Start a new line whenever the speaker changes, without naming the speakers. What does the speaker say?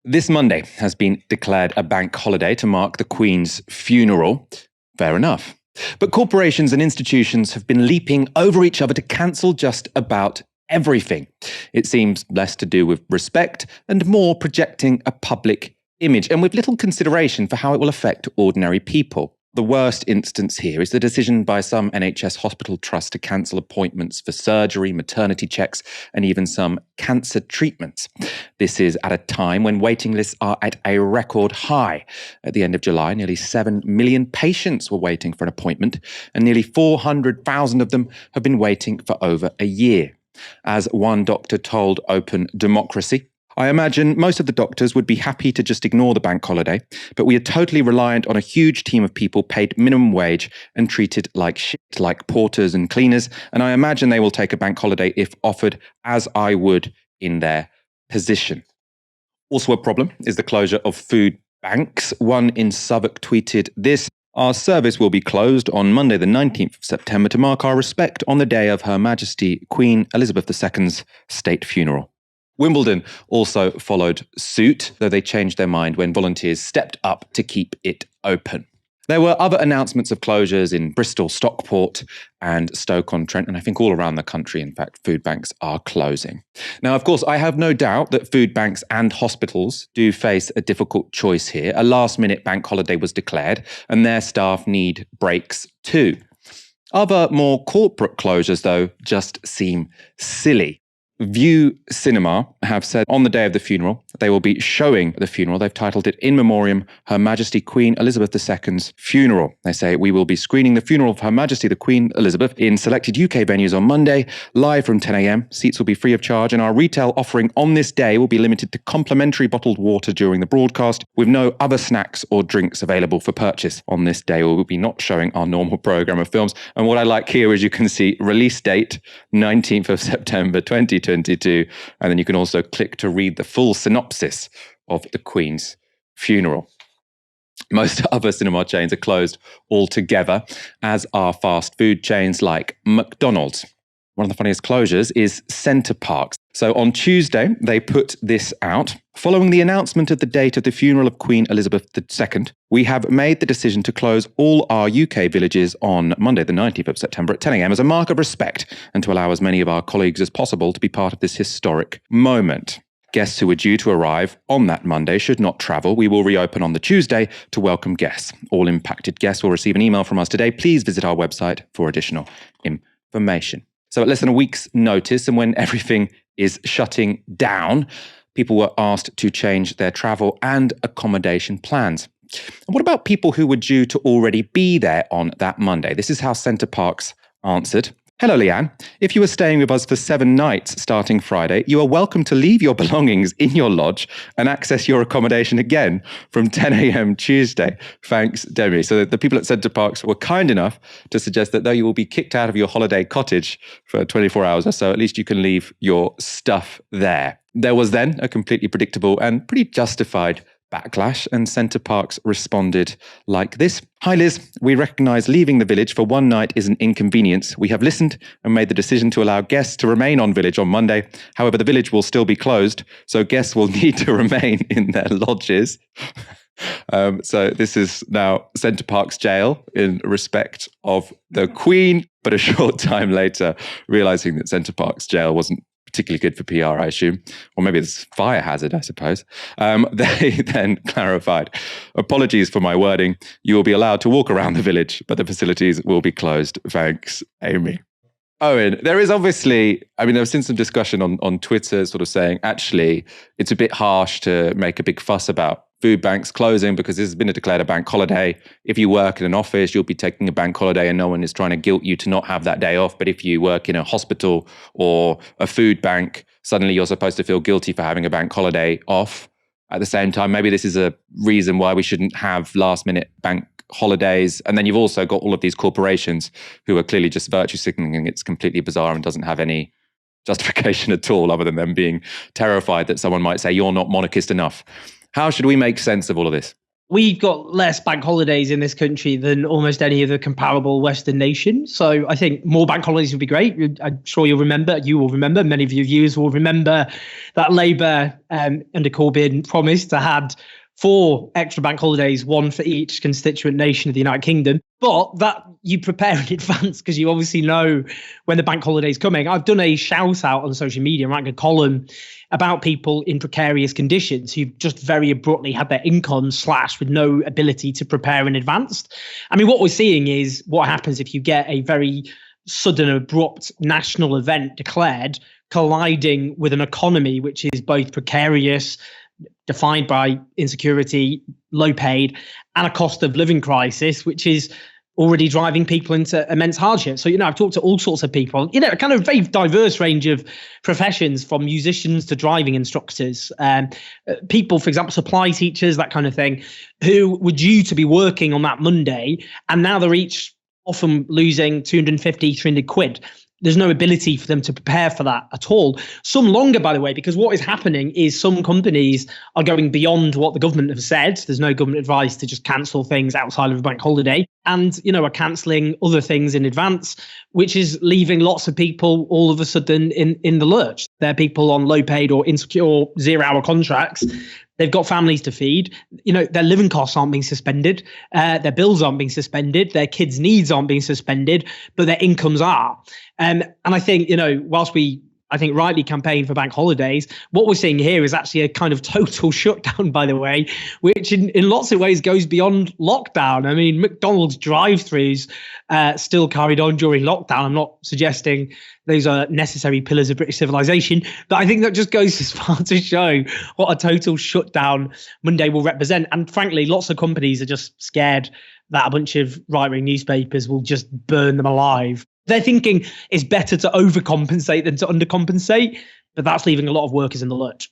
This Monday has been declared a bank holiday to mark the Queen's funeral. Fair enough. But corporations and institutions have been leaping over each other to cancel just about everything. It seems less to do with respect and more projecting a public image, and with little consideration for how it will affect ordinary people. The worst instance here is the decision by some NHS hospital trusts to cancel appointments for surgery, maternity checks, and even some cancer treatments. This is at a time when waiting lists are at a record high. At the end of July, nearly 7 million patients were waiting for an appointment, and nearly 400,000 of them have been waiting for over a year. As one doctor told Open Democracy, "I imagine most of the doctors would be happy to just ignore the bank holiday, but we are totally reliant on a huge team of people paid minimum wage and treated like shit, like porters and cleaners, and I imagine they will take a bank holiday if offered, as I would in their position." Also a problem is the closure of food banks. One in Southwark tweeted this: "Our service will be closed on Monday the 19th of September to mark our respect on the day of Her Majesty Queen Elizabeth II's state funeral." Wimbledon also followed suit, though they changed their mind when volunteers stepped up to keep it open. There were other announcements of closures in Bristol, Stockport and Stoke-on-Trent, and I think all around the country, in fact, food banks are closing. Now, of course, I have no doubt that food banks and hospitals do face a difficult choice here. A last-minute bank holiday was declared, and their staff need breaks too. Other more corporate closures, though, just seem silly. View Cinema have said on the day of the funeral, they will be showing the funeral. They've titled it In Memoriam Her Majesty Queen Elizabeth II's Funeral. They say, "We will be screening the funeral of Her Majesty the Queen Elizabeth in selected UK venues on Monday, live from 10 a.m. Seats will be free of charge, and our retail offering on this day will be limited to complimentary bottled water during the broadcast, with no other snacks or drinks available for purchase. On this day, we will be not showing our normal programme of films." And what I like here is you can see release date, 19th of September 2022, and then you can also click to read the full synopsis of the Queen's funeral. Most other cinema chains are closed altogether, as are fast food chains like McDonald's. One of the funniest closures is Center Parcs. So on Tuesday, they put this out. "Following the announcement of the date of the funeral of Queen Elizabeth II, we have made the decision to close all our UK villages on Monday the 19th of September at 10 a.m. as a mark of respect and to allow as many of our colleagues as possible to be part of this historic moment. Guests who are due to arrive on that Monday should not travel. We will reopen on the Tuesday to welcome guests. All impacted guests will receive an email from us today. Please visit our website for additional information." So at less than a week's notice, and when everything is shutting down, people were asked to change their travel and accommodation plans. And what about people who were due to already be there on that Monday? This is how Center Parcs answered. "Hello, Leanne. If you are staying with us for 7 nights starting Friday, you are welcome to leave your belongings in your lodge and access your accommodation again from 10 a.m. Tuesday. Thanks, Demi." So the people at Center Parcs were kind enough to suggest that though you will be kicked out of your holiday cottage for 24 hours or so, at least you can leave your stuff there. There was then a completely predictable and pretty justified backlash, and Center Parcs responded like this. "Hi Liz, we recognise leaving the village for one night is an inconvenience. We have listened and made the decision to allow guests to remain on village on Monday. However, the village will still be closed, so guests will need to remain in their lodges." So this is now Center Parcs jail in respect of the Queen, but a short time later, realising that Center Parcs jail wasn't particularly good for PR, I assume, or maybe it's fire hazard, I suppose. They then clarified, "Apologies for my wording. You will be allowed to walk around the village, but the facilities will be closed. Thanks, Amy." Owen, there is obviously, there's been some discussion on Twitter sort of saying, actually, it's a bit harsh to make a big fuss about food banks closing because this has been declared a bank holiday. If you work in an office, you'll be taking a bank holiday and no one is trying to guilt you to not have that day off. But if you work in a hospital or a food bank, suddenly you're supposed to feel guilty for having a bank holiday off. At the same time, maybe this is a reason why we shouldn't have last minute bank holidays. And then you've also got all of these corporations who are clearly just virtue signaling. It's completely bizarre and doesn't have any justification at all other than them being terrified that someone might say, "You're not monarchist enough." How should we make sense of all of this?
We've got less bank holidays in this country than almost any other comparable Western nation. So I think more bank holidays would be great. I'm sure you will remember, many of your viewers will remember that Labour under Corbyn promised to have 4 extra bank holidays, 1 for each constituent nation of the United Kingdom. But that you prepare in advance because you obviously know when the bank holiday is coming. I've done a shout out on social media, writing a column about people in precarious conditions who've just very abruptly had their income slashed with no ability to prepare in advance. I mean, what we're seeing is what happens if you get a very sudden, abrupt national event declared colliding with an economy which is both precarious, defined by insecurity, low paid, and a cost of living crisis, which is already driving people into immense hardship. So, I've talked to all sorts of people, a kind of very diverse range of professions, from musicians to driving instructors, people, for example, supply teachers, that kind of thing, who were due to be working on that Monday, and now they're each often losing 250, 300 quid. There's no ability for them to prepare for that at all. Some longer, by the way, because what is happening is some companies are going beyond what the government have said. There's no government advice to just cancel things outside of a bank holiday, and, are cancelling other things in advance, which is leaving lots of people all of a sudden in the lurch. They're people on low paid or insecure 0-hour contracts. They've got families to feed. Their living costs aren't being suspended. Their bills aren't being suspended. Their kids' needs aren't being suspended, but their incomes are. And I think, whilst we, I think, rightly campaign for bank holidays, what we're seeing here is actually a kind of total shutdown, by the way, which in lots of ways goes beyond lockdown. I mean, McDonald's drive-thrus still carried on during lockdown. I'm not suggesting those are necessary pillars of British civilization, but I think that just goes as far to show what a total shutdown Monday will represent. And frankly, lots of companies are just scared that a bunch of right-wing newspapers will just burn them alive. They're thinking it's better to overcompensate than to undercompensate, but that's leaving a lot of workers in the lurch.